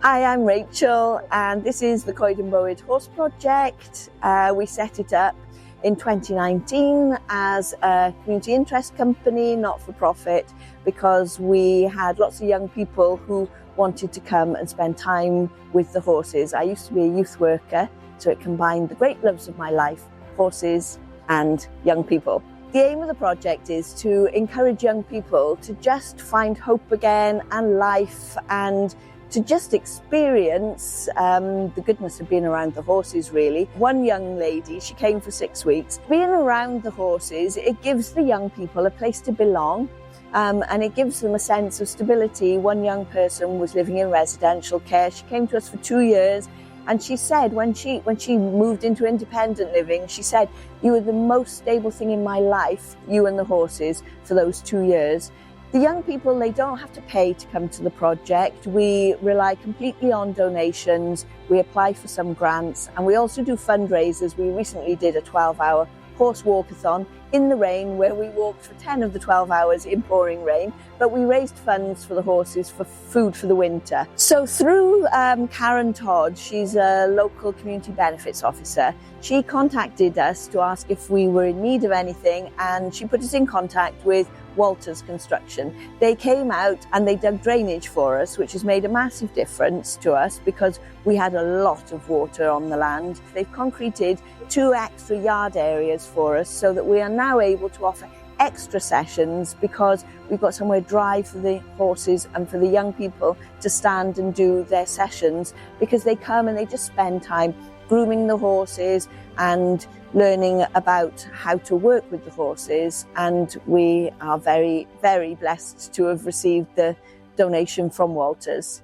Hi, I'm Rachel and this is the Coeden Bywyd Horse Project. We set it up in 2019 as a community interest company, not for profit, because we had lots of young people who wanted to come and spend time with the horses. I used to be a youth worker, so it combined the great loves of my life, horses and young people. The aim of the project is to encourage young people to just find hope again and life, and to just experience the goodness of being around the horses, really. One young lady, she came for 6 weeks. Being around the horses, it gives the young people a place to belong, and it gives them a sense of stability. One young person was living in residential care. She came to us for 2 years, and she said when she moved into independent living, she said, "You were the most stable thing in my life, you and the horses, for those 2 years." The young people, they don't have to pay to come to the project. We rely completely on donations. We apply for some grants, and we also do fundraisers. We recently did a 12-hour horse walkathon in the rain, where we walked for 10 of the 12 hours in pouring rain, but we raised funds for the horses for food for the winter. So through Karen Todd, she's a local community benefits officer, she contacted us to ask if we were in need of anything, and she put us in contact with Walters Construction. They came out and they dug drainage for us, which has made a massive difference to us because we had a lot of water on the land. They've concreted 2 extra yard areas for us so that we are now able to offer extra sessions, because we've got somewhere dry for the horses and for the young people to stand and do their sessions, because they come and they just spend time grooming the horses and learning about how to work with the horses. And we are very, very blessed to have received the donation from Walters.